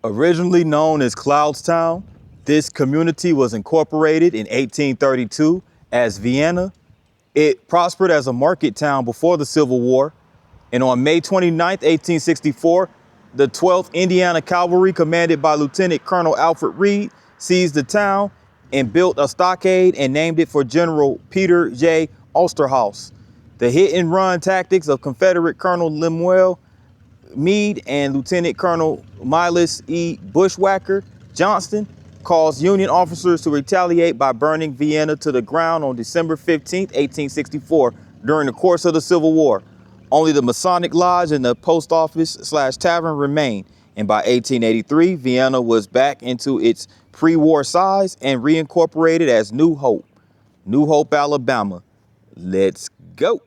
Originally known as Cloudstown, this community was incorporated in 1832 as Vienna. It prospered as a market town before the Civil War, and on May 29th, 1864, the 12th Indiana Cavalry, commanded by Lieutenant Colonel Alfred Reed, seized the town and built a stockade and named it for General Peter J. Osterhaus. The hit-and-run tactics of Confederate Colonel Lemuel Meade and Lieutenant Colonel Miles E. Bushwhacker Johnston caused Union officers to retaliate by burning Vienna to the ground on December 15, 1864, during the course of the Civil War. Only the Masonic Lodge and the post office/tavern remained, and by 1883, Vienna was back into its pre-war size and reincorporated as New Hope, Alabama. Let's go.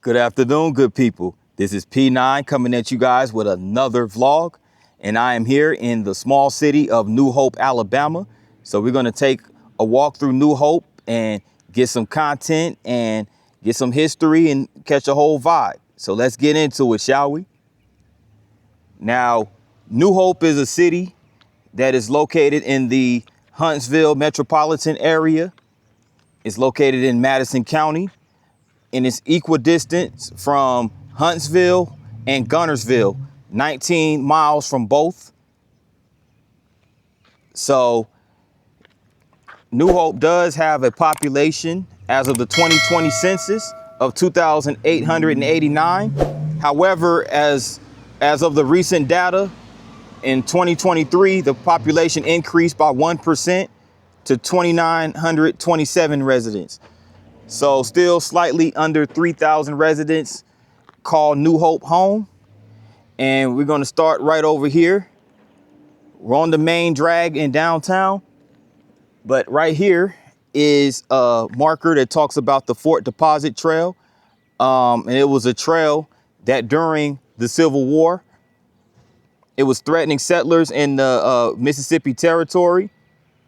Good afternoon, good people. This is P9 coming at you guys with another vlog, and I am here in the small city of New Hope, Alabama. So we're going to take a walk through New Hope and get some content and get some history and catch a whole vibe. So let's get into it, shall we? Now, New Hope is a city that is located in the Huntsville metropolitan area. It's located in Madison County, and it's equidistant from Huntsville and Guntersville, 19 miles from both. So New Hope does have a population as of the 2020 census of 2,889. However, as of the recent data in 2023, the population increased by 1% to 2,927 residents. So still slightly under 3,000 residents call New Hope home. And we're going to start right over here. We're on the main drag in downtown. But right here is a marker that talks about the Fort Deposit Trail. And it was a trail that during the Civil War, it was threatening settlers in the Mississippi Territory.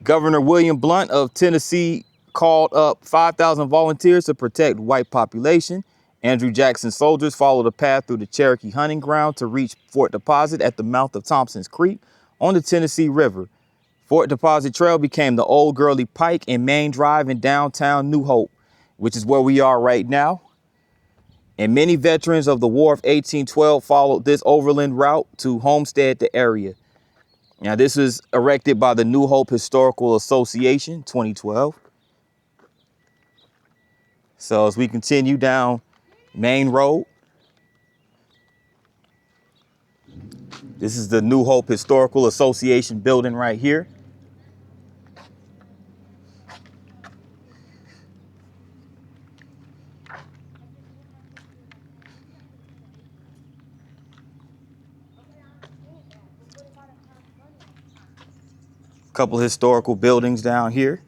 Governor William Blount of Tennessee called up 5,000 volunteers to protect white population. Andrew Jackson's soldiers followed a path through the Cherokee hunting ground to reach Fort Deposit at the mouth of Thompson's Creek on the Tennessee River. Fort Deposit Trail became the Old Gurley Pike and Main Drive in downtown New Hope, which is where we are right now. And many veterans of the War of 1812 followed this overland route to homestead the area. Now, this was erected by the New Hope Historical Association, 2012. So as we continue down Main Road, this is the New Hope Historical Association building right here. Couple historical buildings down here.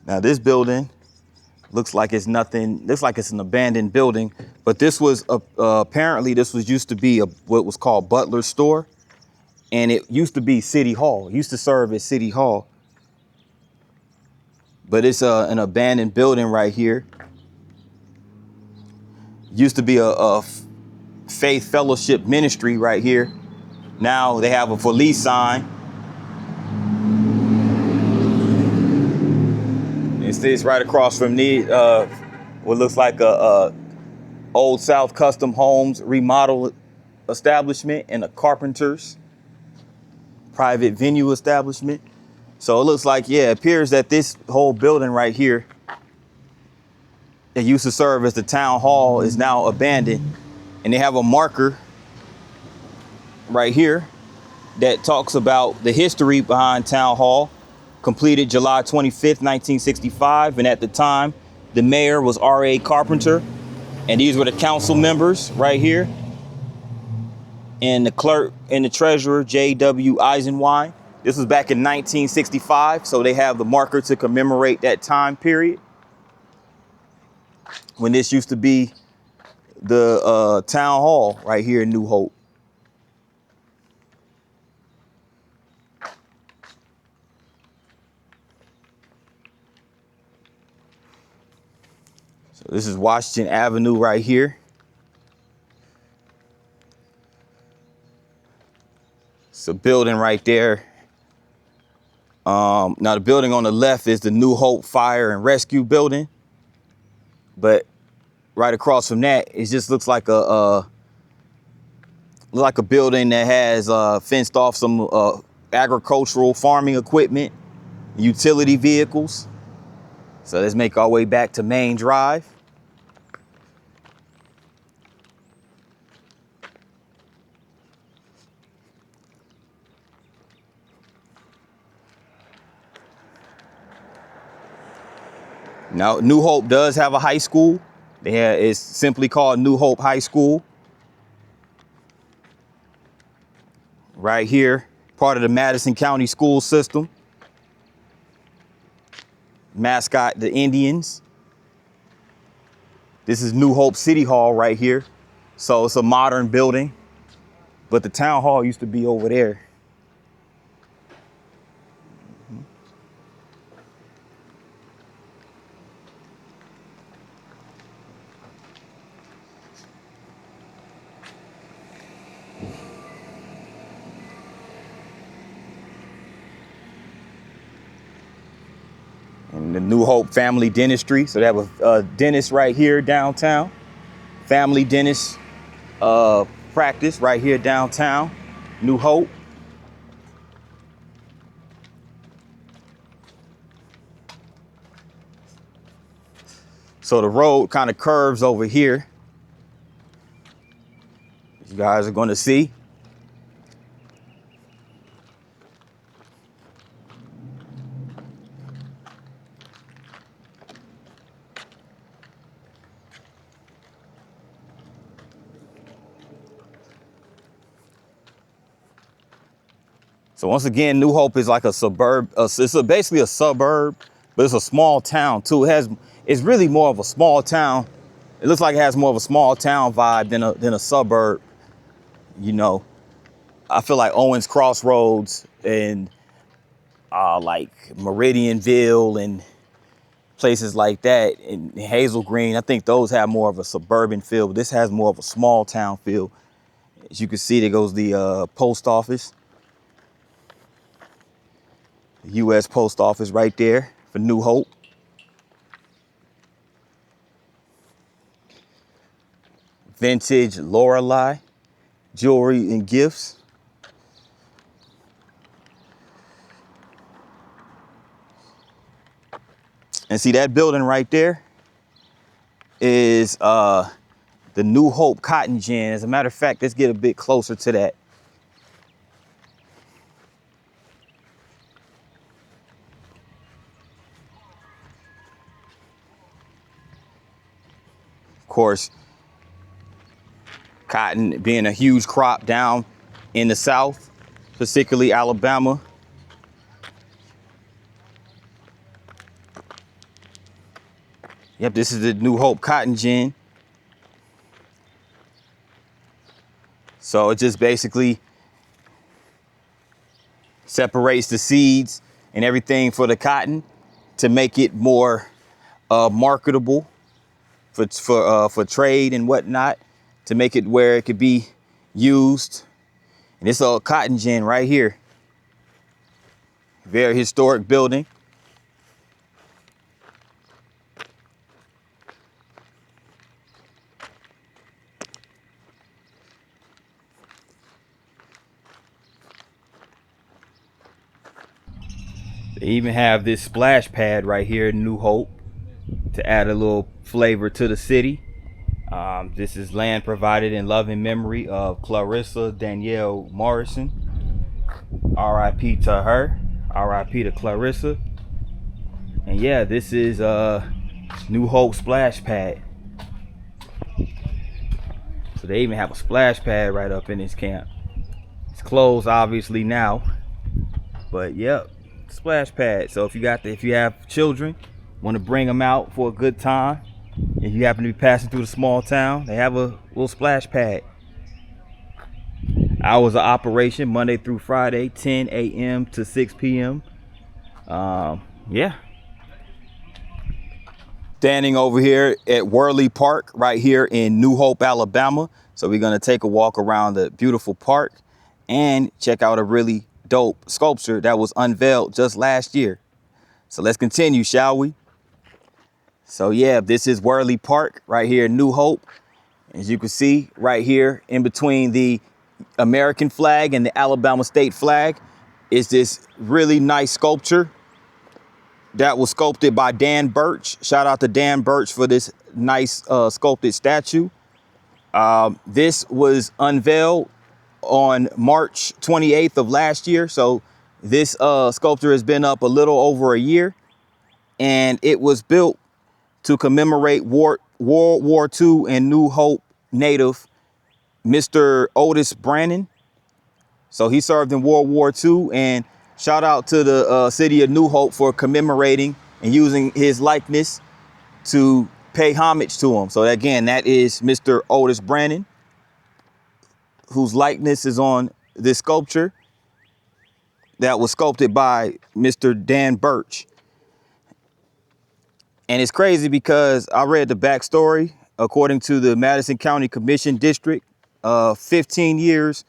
Now this building looks like it's nothing, looks like it's an abandoned building, but this was apparently this was used to be what was called Butler's Store, and it used to be City Hall. It used to serve as City Hall. But it's an abandoned building right here. Used to be a faith fellowship ministry right here. Now they have a for lease sign. It's right across from what looks like a Old South Custom Homes remodel establishment and a carpenter's private venue establishment. So it looks like, yeah, it appears that this whole building right here that used to serve as the town hall is now abandoned. And they have a marker right here that talks about the history behind town hall. Completed July 25th, 1965. And at the time, the mayor was R.A. Carpenter. And these were the council members right here. And the clerk and the treasurer, J.W. Eisenwine. This was back in 1965. So they have the marker to commemorate that time period when this used to be the town hall right here in New Hope. So this is Washington Avenue right here. It's a building right there. Now the building on the left is the New Hope Fire and Rescue Building. But right across from that, it just looks like a building that has fenced off some agricultural farming equipment, utility vehicles. So let's make our way back to Main Drive. Now, New Hope does have a high school. It's simply called New Hope High School. Right here, part of the Madison County school system. Mascot, the Indians. This is New Hope City Hall right here. So it's a modern building, but the town hall used to be over there. And the New Hope Family Dentistry. So they have a dentist right here downtown. Family dentist practice right here downtown, New Hope. So the road kind of curves over here. You guys are going to see. So once again, New Hope is like a suburb. It's basically a suburb, but it's a small town too. It's really more of a small town. It looks like it has more of a small town vibe than a suburb. You know, I feel like Owens Crossroads and like Meridianville and places like that, and Hazel Green, I think those have more of a suburban feel, but this has more of a small town feel. As you can see, there goes the post office. The U.S. Post Office right there for New Hope. Vintage Lorelei jewelry and gifts. And see that building right there is the New Hope Cotton Gin. As a matter of fact, let's get a bit closer to that. Of course, cotton being a huge crop down in the South, particularly Alabama. Yep, this is the New Hope Cotton Gin. So it just basically separates the seeds and everything for the cotton to make it more marketable for trade and whatnot, to make it where it could be used. And this old cotton gin right here, very historic building. They even have this splash pad right here in New Hope to add a little flavor to the city. This is land provided in loving memory of Clarissa Danielle Morrison. R.I.P. to her. R.I.P. to Clarissa. And yeah, this is New Hope splash pad. So they even have a splash pad right up in this camp. It's closed obviously now, but yep, splash pad. So if you have children, want to bring them out for a good time, if you happen to be passing through the small town, they have a little splash pad. Hours of operation Monday through Friday, 10 a.m. to 6 p.m. Yeah. Standing over here at Worley Park right here in New Hope, Alabama. So we're going to take a walk around the beautiful park and check out a really dope sculpture that was unveiled just last year. So let's continue, shall we? So yeah, this is Worley Park right here in New Hope. As you can see right here in between the American flag and the Alabama state flag is this really nice sculpture that was sculpted by Dan Birch. Shout out to Dan Birch for this nice sculpted statue. This was unveiled on March 28th of last year. So this sculpture has been up a little over a year, and it was built to commemorate World War II and New Hope native Mr. Otis Brannon. So he served in World War II, and shout out to the city of New Hope for commemorating and using his likeness to pay homage to him. So again, that is Mr. Otis Brannon, whose likeness is on this sculpture that was sculpted by Mr. Dan Birch. And it's crazy because I read the backstory. According to the Madison County Commission District, 15 years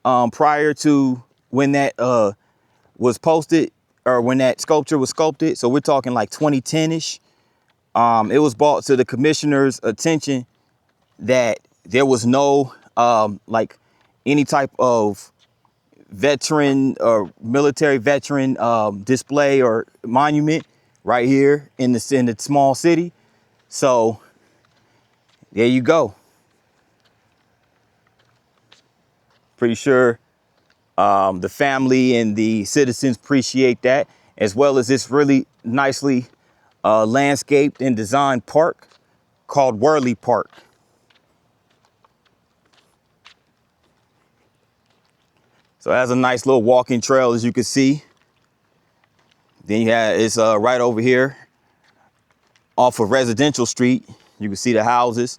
prior to when that was posted, or when that sculpture was sculpted, so we're talking like 2010-ish, it was brought to the commissioner's attention that there was no like any type of veteran or military veteran display or monument right here in the small city. So there you go. Pretty sure the family and the citizens appreciate that, as well as this really nicely landscaped and designed park called Worley Park. So it has a nice little walking trail, as you can see. Then you have, it's right over here off of Residential Street. You can see the houses.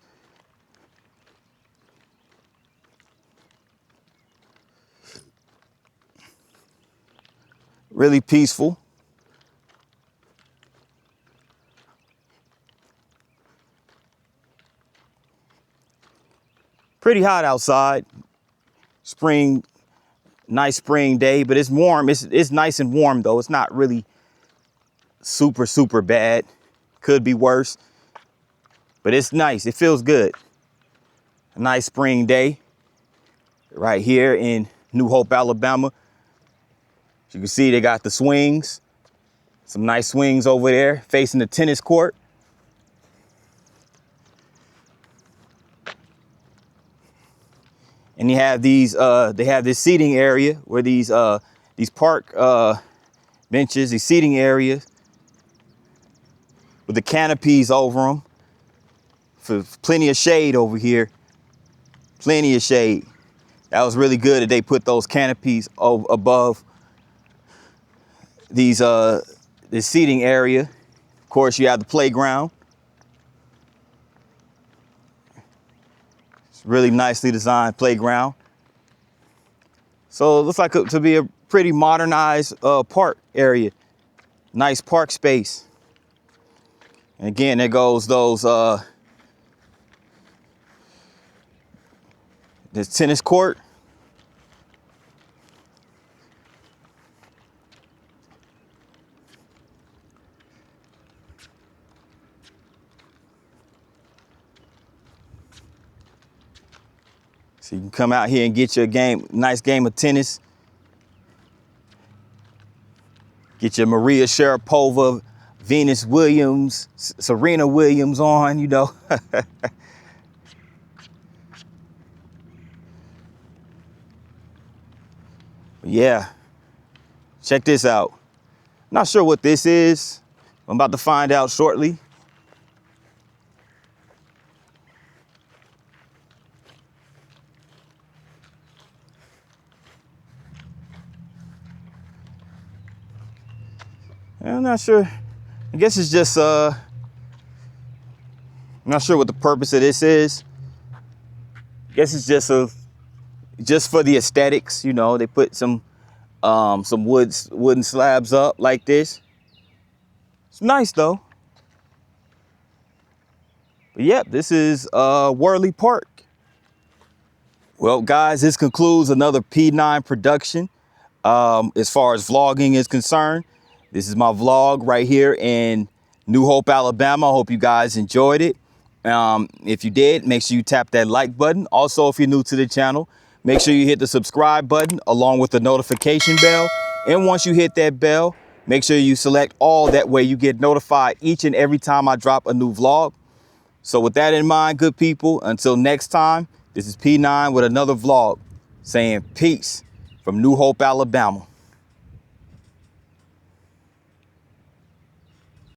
Really peaceful. Pretty hot outside. Spring, nice spring day, but it's warm. It's nice and warm though. It's not really super bad. Could be worse, but it's nice. It feels good. A nice spring day right here in New Hope, Alabama. As you can see, they got the swings, some nice swings over there facing the tennis court. And you have these, they have this seating area where these park benches, these seating areas with the canopies over them for plenty of shade over here. Plenty of shade. That was really good that they put those canopies above these this seating area. Of course, you have the playground. It's really nicely designed playground. So it looks like to be a pretty modernized park area. Nice park space. And again, there goes those this tennis court. So you can come out here and get your nice game of tennis. Get your Maria Sharapova Venus Williams, Serena Williams on, you know. Yeah, check this out. Not sure what this is. I'm about to find out shortly. I'm not sure. I guess it's just, I'm not sure what the purpose of this is. I guess it's just for the aesthetics, you know. They put some wooden slabs up like this. It's nice though. But yep, this is Worley Park. Well, guys, this concludes another P9 production. As far as vlogging is concerned, this is my vlog right here in New Hope, Alabama. I hope you guys enjoyed it. If you did, make sure you tap that like button. Also, if you're new to the channel, make sure you hit the subscribe button along with the notification bell. And once you hit that bell, make sure you select all. That way you get notified each and every time I drop a new vlog. So with that in mind, good people, until next time, this is P9 with another vlog saying peace from New Hope, Alabama.